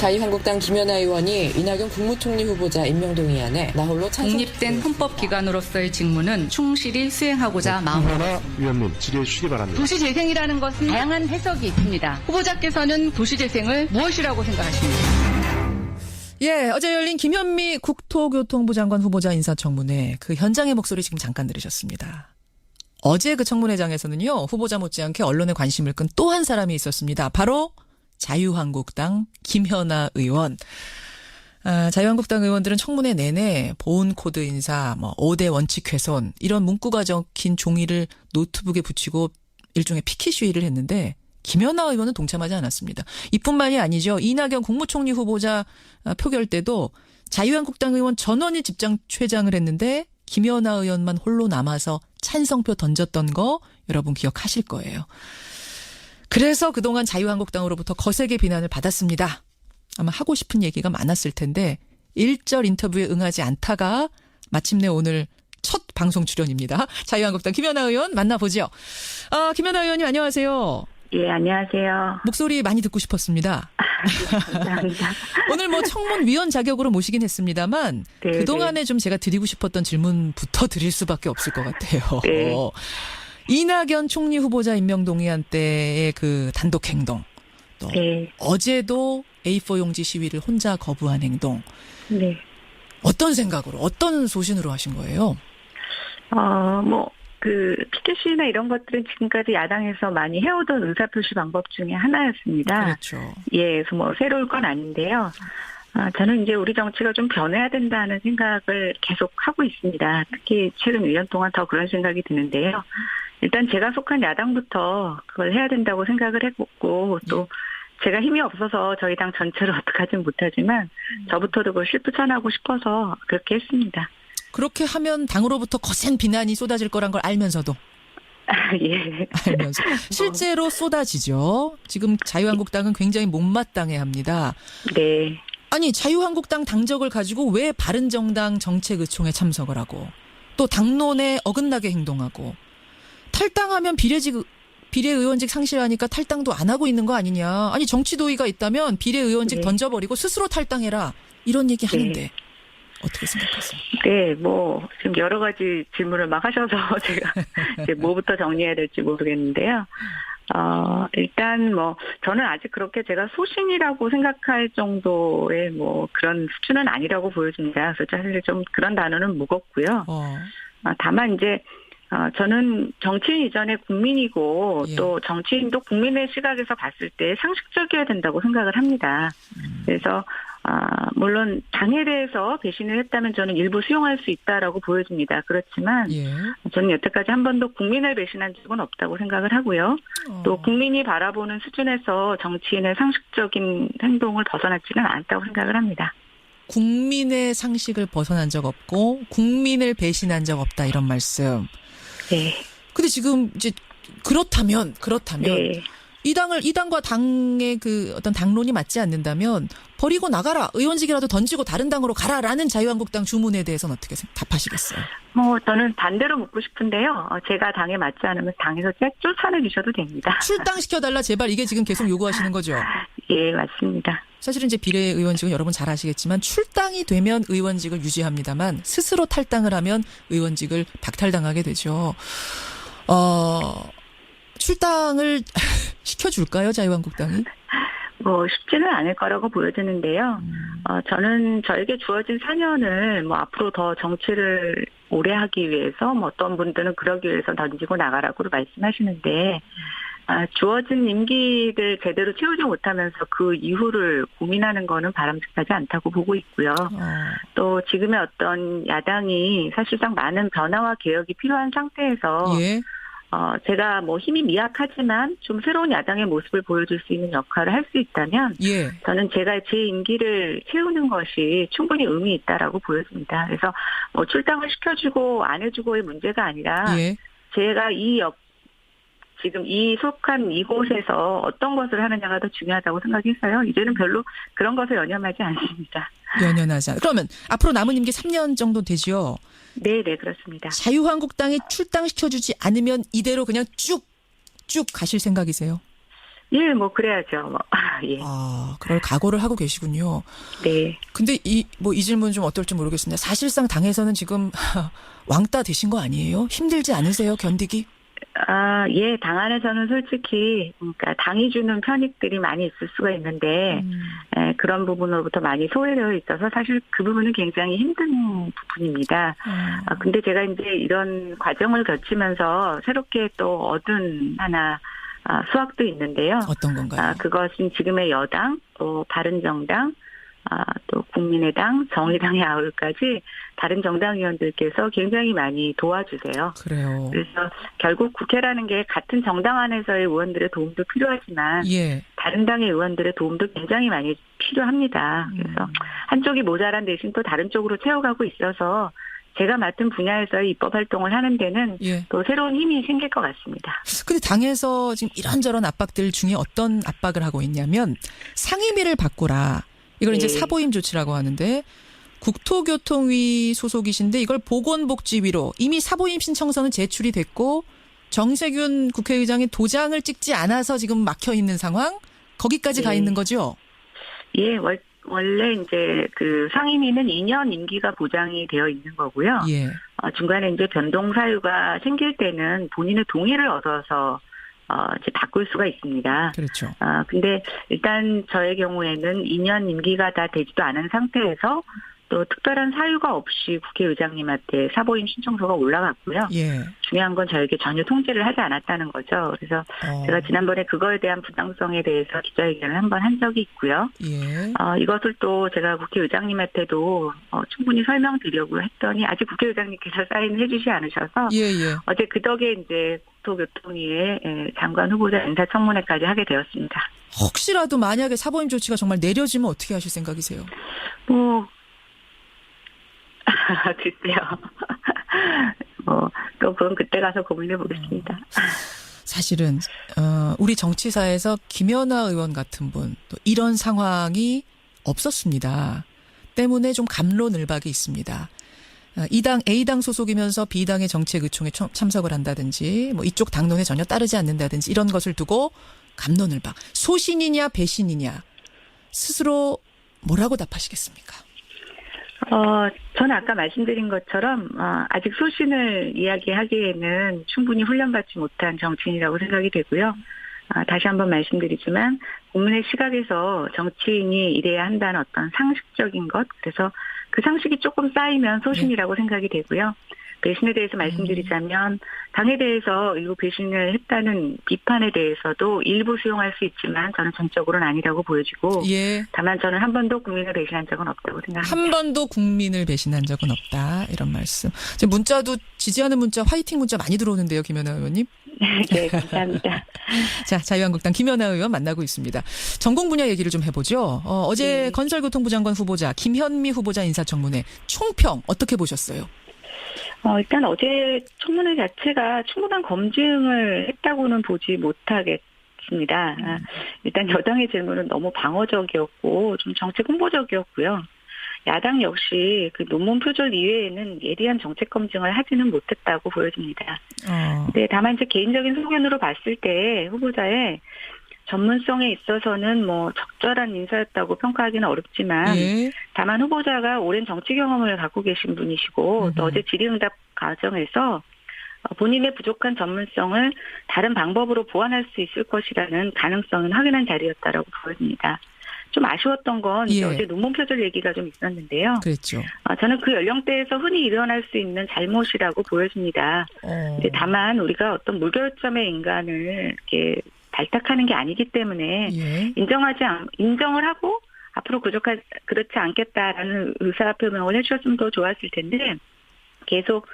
자유한국당 김연아 의원이 이낙연 국무총리 후보자 임명동의안에 나홀로 찬성. 독립된 헌법기관으로서의 직무는 충실히 수행하고자 마음먹었습니다. 김연아 위원님 질의 주시기 바랍니다. 도시재생이라는 것은 다양한 해석이 있습니다. 후보자께서는 도시재생을 무엇이라고 생각하십니까? 예, 어제 열린 김현미 국토교통부 장관 후보자 인사청문회 그 현장의 목소리 지금 잠깐 들으셨습니다. 어제 그 청문회장에서는요, 후보자 못지않게 언론의 관심을 끈 또 한 사람이 있었습니다. 바로 자유한국당 김연아 의원. 자유한국당 의원들은 청문회 내내 보훈 코드 인사, 5대 원칙 훼손 이런 문구가 적힌 종이를 노트북에 붙이고 일종의 피켓 시위를 했는데 김연아 의원은 동참하지 않았습니다. 이뿐만이 아니죠. 이낙연 국무총리 후보자 표결 때도 자유한국당 의원 전원이 집장최장을 했는데 김연아 의원만 홀로 남아서 찬성표 던졌던 거 여러분 기억하실 거예요. 그래서 그동안 자유한국당으로부터 거세게 비난을 받았습니다. 아마 하고 싶은 얘기가 많았을 텐데 일절 인터뷰에 응하지 않다가 마침내 오늘 첫 방송 출연입니다. 자유한국당 김연아 의원 만나보죠. 김연아 의원님 안녕하세요. 예, 안녕하세요. 목소리 많이 듣고 싶었습니다. 감사합니다. 오늘 청문위원 자격으로 모시긴 했습니다만 네, 그동안에 좀 제가 드리고 싶었던 질문부터 드릴 수밖에 없을 것 같아요. 네. 이낙연 총리 후보자 임명 동의안 때의 그 단독 행동, 또 네. 어제도 A4 용지 시위를 혼자 거부한 행동, 네. 어떤 생각으로, 어떤 소신으로 하신 거예요? 피켓시나 이런 것들은 지금까지 야당에서 많이 해오던 의사표시 방법 중에 하나였습니다. 그렇죠. 예, 그래서 새로울 건 아닌데요. 저는 이제 우리 정치가 좀 변해야 된다는 생각을 계속 하고 있습니다. 특히 최근 1년 동안 더 그런 생각이 드는데요. 일단 제가 속한 야당부터 그걸 해야 된다고 생각을 했고, 또 제가 힘이 없어서 저희 당 전체를 어떻게 하진 못하지만 저부터도 그걸 실천하고 싶어서 그렇게 했습니다. 그렇게 하면 당으로부터 거센 비난이 쏟아질 거란 걸 알면서도. 예. 알면서. 실제로 쏟아지죠. 지금 자유한국당은 굉장히 못마땅해합니다. 네. 아니 자유한국당 당적을 가지고 왜 바른정당 정책의총에 참석을 하고 또 당론에 어긋나게 행동하고 탈당하면 비례의원직 상실하니까 탈당도 안 하고 있는 거 아니냐. 아니 정치 도의가 있다면 비례의원직 네. 던져버리고 스스로 탈당해라. 이런 얘기 하는데 네. 어떻게 생각하세요? 네, 지금 여러 가지 질문을 막 하셔서 제가 이제 뭐부터 정리해야 될지 모르겠는데요. 일단 저는 아직 그렇게 제가 소신이라고 생각할 정도의 그런 수준은 아니라고 보여집니다. 그래서 사실 좀 그런 단어는 무겁고요. 다만 이제 저는 정치인 이전에 국민이고 예. 또 정치인도 국민의 시각에서 봤을 때 상식적이어야 된다고 생각을 합니다. 그래서 물론 당에 대해서 배신을 했다면 저는 일부 수용할 수 있다라고 보여집니다. 그렇지만 예. 저는 여태까지 한 번도 국민을 배신한 적은 없다고 생각을 하고요. 또 국민이 바라보는 수준에서 정치인의 상식적인 행동을 벗어났지는 않다고 생각을 합니다. 국민의 상식을 벗어난 적 없고 국민을 배신한 적 없다 이런 말씀. 네. 근데 지금 이제 그렇다면 네. 이 당과 당의 그 어떤 당론이 맞지 않는다면 버리고 나가라. 의원직이라도 던지고 다른 당으로 가라라는 자유한국당 주문에 대해서는 어떻게 답하시겠어요? 저는 반대로 묻고 싶은데요. 제가 당에 맞지 않으면 당에서 쫓아내주셔도 됩니다. 출당시켜달라 제발 이게 지금 계속 요구하시는 거죠? 예, 맞습니다. 사실은 이제 비례의원직은 여러분 잘 아시겠지만 출당이 되면 의원직을 유지합니다만 스스로 탈당을 하면 의원직을 박탈당하게 되죠. 출당을 시켜줄까요, 자유한국당이? 쉽지는 않을 거라고 보여지는데요. 저는 저에게 주어진 4년을 앞으로 더 정치를 오래 하기 위해서 어떤 분들은 그러기 위해서 던지고 나가라고 말씀하시는데 주어진 임기를 제대로 채우지 못하면서 그 이후를 고민하는 거는 바람직하지 않다고 보고 있고요. 또 지금의 어떤 야당이 사실상 많은 변화와 개혁이 필요한 상태에서 예. 제가 힘이 미약하지만 좀 새로운 야당의 모습을 보여줄 수 있는 역할을 할 수 있다면 예. 저는 제가 제 임기를 채우는 것이 충분히 의미 있다라고 보여집니다. 그래서 출당을 시켜주고 안 해주고의 문제가 아니라 예. 제가 지금 속한 이곳에서 어떤 것을 하느냐가 더 중요하다고 생각해서요. 이제는 별로 그런 것에 연연하지 않습니다. 연연하지 않아. 그러면 앞으로 남은 임기 3년 정도 되죠? 네, 그렇습니다. 자유한국당이 출당시켜주지 않으면 이대로 그냥 쭉 가실 생각이세요? 예, 뭐 그래야죠. 뭐. 예. 아, 그럴 각오를 하고 계시군요. 네. 근데 이 질문 좀 어떨지 모르겠습니다. 사실상 당에서는 지금 왕따 되신 거 아니에요? 힘들지 않으세요? 견디기? 아, 예, 당 안에서는 솔직히, 그러니까 당이 주는 편익들이 많이 있을 수가 있는데, 그런 부분으로부터 많이 소외되어 있어서 사실 그 부분은 굉장히 힘든 부분입니다. 근데 제가 이제 이런 과정을 거치면서 새롭게 또 얻은 하나, 수확도 있는데요. 어떤 건가요? 그것은 지금의 여당, 또 바른정당, 또 국민의당, 정의당의 아울까지 다른 정당 의원들께서 굉장히 많이 도와주세요. 그래요. 그래서 결국 국회라는 게 같은 정당 안에서의 의원들의 도움도 필요하지만 예. 다른 당의 의원들의 도움도 굉장히 많이 필요합니다. 그래서 한쪽이 모자란 대신 또 다른 쪽으로 채워가고 있어서 제가 맡은 분야에서의 입법 활동을 하는 데는 예. 또 새로운 힘이 생길 것 같습니다. 근데 당에서 지금 이런저런 압박들 중에 어떤 압박을 하고 있냐면 상임위를 바꾸라. 이걸 이제 네. 사보임 조치라고 하는데 국토교통위 소속이신데 이걸 보건복지위로 이미 사보임 신청서는 제출이 됐고 정세균 국회의장이 도장을 찍지 않아서 지금 막혀 있는 상황? 거기까지 가 네. 있는 거죠? 예, 원래 이제 그 상임위는 2년 임기가 보장이 되어 있는 거고요. 예. 중간에 이제 변동 사유가 생길 때는 본인의 동의를 얻어서 이제 바꿀 수가 있습니다. 그렇죠. 근데 일단 저의 경우에는 2년 임기가 다 되지도 않은 상태에서 또 특별한 사유가 없이 국회의장님한테 사보임 신청서가 올라갔고요. 예. 중요한 건 저에게 전혀 통지를 하지 않았다는 거죠. 그래서 제가 지난번에 그거에 대한 부당성에 대해서 기자회견을 한번 한 적이 있고요. 예. 이것을 또 제가 국회의장님한테도 충분히 설명드리려고 했더니 아직 국회의장님께서 사인해 주지 않으셔서 예, 예. 어제 그 덕에 이제 국토교통위의 장관 후보자 인사청문회까지 하게 되었습니다. 혹시라도 만약에 사보임 조치가 정말 내려지면 어떻게 하실 생각이세요? 글쎄요. 또 그건 그때 가서 고민해 보겠습니다. 사실은 우리 정치사에서 김연아 의원 같은 분 또 이런 상황이 없었습니다. 때문에 좀 갑론을박이 있습니다. 이 당 A당 소속이면서 B당의 정책의총에 참석을 한다든지 뭐 이쪽 당론에 전혀 따르지 않는다든지 이런 것을 두고 갑론을박. 소신이냐 배신이냐 스스로 뭐라고 답하시겠습니까? 저는 아까 말씀드린 것처럼 아직 소신을 이야기하기에는 충분히 훈련받지 못한 정치인이라고 생각이 되고요. 다시 한번 말씀드리지만 국민의 시각에서 정치인이 이래야 한다는 어떤 상식적인 것, 그래서 그 상식이 조금 쌓이면 소신이라고 생각이 되고요. 배신에 대해서 말씀드리자면 당에 대해서 일부 배신을 했다는 비판에 대해서도 일부 수용할 수 있지만 저는 전적으로는 아니라고 보여지고 예. 다만 저는 한 번도 국민을 배신한 적은 없다고 생각합니다. 한 번도 국민을 배신한 적은 없다. 이런 말씀. 지금 문자도 지지하는 문자, 화이팅 문자 많이 들어오는데요. 김연아 의원님. 네, 감사합니다. 자, 자유한국당 김연아 의원 만나고 있습니다. 전공 분야 얘기를 좀 해보죠. 어제 네. 건설교통부 장관 후보자 김현미 후보자 인사청문회 총평 어떻게 보셨어요? 일단 어제 청문회 자체가 충분한 검증을 했다고는 보지 못하겠습니다. 일단 여당의 질문은 너무 방어적이었고 좀 정책 홍보적이었고요. 야당 역시 그 논문 표절 이외에는 예리한 정책 검증을 하지는 못했다고 보여집니다. 네, 다만 이제 개인적인 소견으로 봤을 때 후보자의 전문성에 있어서는 뭐 적절한 인사였다고 평가하기는 어렵지만 예. 다만 후보자가 오랜 정치 경험을 갖고 계신 분이시고 또 어제 질의응답 과정에서 본인의 부족한 전문성을 다른 방법으로 보완할 수 있을 것이라는 가능성은 확인한 자리였다라고 보여집니다. 좀 아쉬웠던 건 예. 어제 논문 표절 얘기가 좀 있었는데요. 그랬죠. 저는 그 연령대에서 흔히 일어날 수 있는 잘못이라고 보여집니다. 근데 다만 우리가 어떤 무결점의 인간을 이렇게 발탁하는 게 아니기 때문에 예. 인정을 하고 앞으로 그렇지 않겠다라는 의사표명을 해주셨으면 더 좋았을 텐데 계속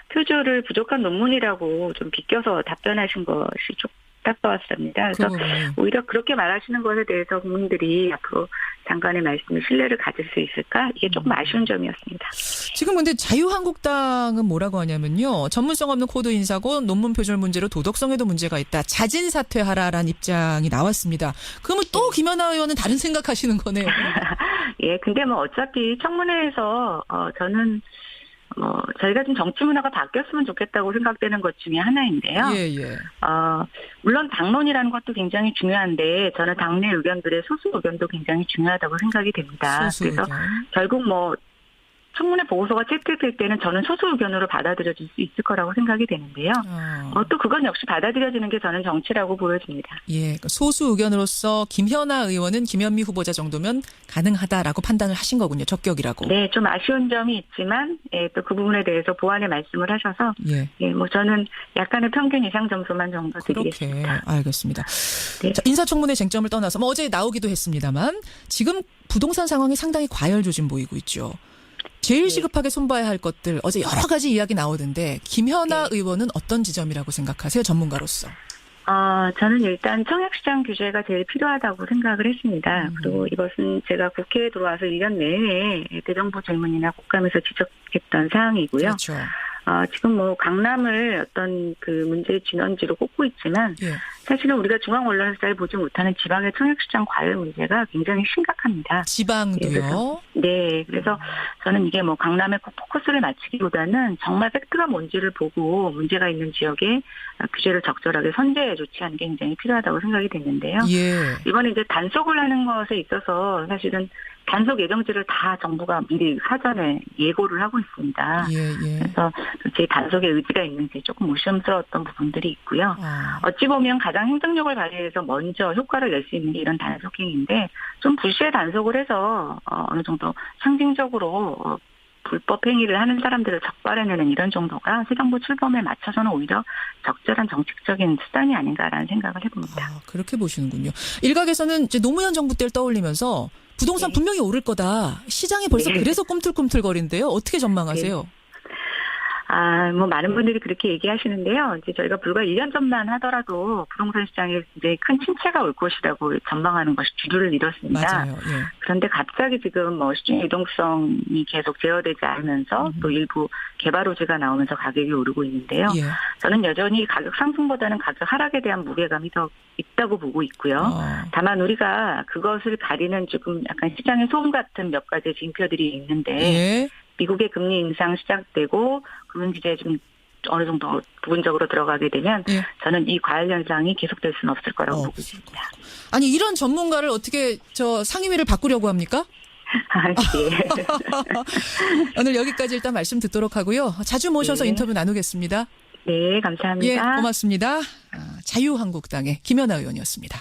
표절을 부족한 논문이라고 좀 비껴서 답변하신 것이 좀 답답했습니다. 그래서 오히려 그렇게 말하시는 것에 대해서 국민들이 앞으로 장관의 말씀에 신뢰를 가질 수 있을까? 이게 조금 아쉬운 점이었습니다. 지금 근데 자유한국당은 뭐라고 하냐면요. 전문성 없는 코드 인사고 논문 표절 문제로 도덕성에도 문제가 있다. 자진 사퇴하라라는 입장이 나왔습니다. 그러면 또 김연아 의원은 다른 생각하시는 거네요. 예, 근데 뭐 어차피 청문회에서 저는 저희가 좀 정치 문화가 바뀌었으면 좋겠다고 생각되는 것 중에 하나인데요. 예. 물론 당론이라는 것도 굉장히 중요한데 저는 당내 의견들의 소수 의견도 굉장히 중요하다고 생각이 됩니다. 소수 그래서 의견. 결국 청문회 보고서가 채택될 때는 저는 소수 의견으로 받아들여질 수 있을 거라고 생각이 되는데요. 또 그건 역시 받아들여지는 게 저는 정치라고 보여집니다. 예, 소수 의견으로서 김현아 의원은 김현미 후보자 정도면 가능하다라고 판단을 하신 거군요. 적격이라고. 네, 좀 아쉬운 점이 있지만 또 그 부분에 대해서 보완의 말씀을 하셔서 저는 약간의 평균 이상 점수만 정도 드리겠습니다. 그렇게 알겠습니다. 네. 자, 인사청문회 쟁점을 떠나서 어제 나오기도 했습니다만 지금 부동산 상황이 상당히 과열조짐 보이고 있죠. 제일 시급하게 손봐야 할 것들 어제 여러 가지 이야기 나오던데 김현아 의원은 어떤 지점이라고 생각하세요? 전문가로서. 저는 일단 청약시장 규제가 제일 필요하다고 생각을 했습니다. 그리고 이것은 제가 국회에 들어와서 1년 내내 대정부 질문이나 국감에서 지적했던 사항이고요. 그렇죠. 지금 강남을 어떤 그 문제의 진원지로 꼽고 있지만 사실은 우리가 중앙 언론에서 잘 보지 못하는 지방의 청약시장 과열 문제가 굉장히 심각합니다. 지방도요? 네, 그래서 저는 이게 강남에 꼭 포커스를 맞추기보다는 정말 팩트가 뭔지를 보고 문제가 있는 지역에 규제를 적절하게 선제해 조치하는 게 굉장히 필요하다고 생각이 됐는데요. 이번에 이제 단속을 하는 것에 있어서 사실은 단속 예정지를 다 정부가 미리 사전에 예고를 하고 있습니다. 그래서 제 단속의 의지가 있는지 조금 의심스러웠던 부분들이 있고요. 어찌 보면 가장 행정력을 발휘해서 먼저 효과를 낼 수 있는 게 이런 단속행위인데 좀 불시에 단속을 해서 어느 정도 상징적으로 불법 행위를 하는 사람들을 적발해내는 이런 정도가 새 정부 출범에 맞춰서는 오히려 적절한 정책적인 수단이 아닌가라는 생각을 해봅니다. 그렇게 보시는군요. 일각에서는 이제 노무현 정부 때를 떠올리면서 부동산 분명히 오를 거다. 시장이 벌써 그래서 꿈틀꿈틀거린대요. 어떻게 전망하세요? 많은 분들이 그렇게 얘기하시는데요. 이제 저희가 불과 1년 전만 하더라도 부동산 시장에 이제 큰 침체가 올 것이라고 전망하는 것이 주류를 이뤘습니다. 맞아요. 그런데 갑자기 지금 시중 유동성이 계속 제어되지 않으면서 또 일부 개발 호재가 나오면서 가격이 오르고 있는데요. 저는 여전히 가격 상승보다는 가격 하락에 대한 무게감이 더 있다고 보고 있고요. 다만 우리가 그것을 가리는 조금 약간 시장의 소음 같은 몇 가지 징표들이 있는데 미국의 금리 인상 시작되고 금융규제에 좀 어느 정도 부분적으로 들어가게 되면 저는 이 과열 현상이 계속될 수는 없을 거라고 보고 있습니다. 아니 이런 전문가를 어떻게 상임위를 바꾸려고 합니까? 오늘 여기까지 일단 말씀 듣도록 하고요. 자주 모셔서 인터뷰 나누겠습니다. 네, 감사합니다. 고맙습니다. 자유한국당의 김현아 의원이었습니다.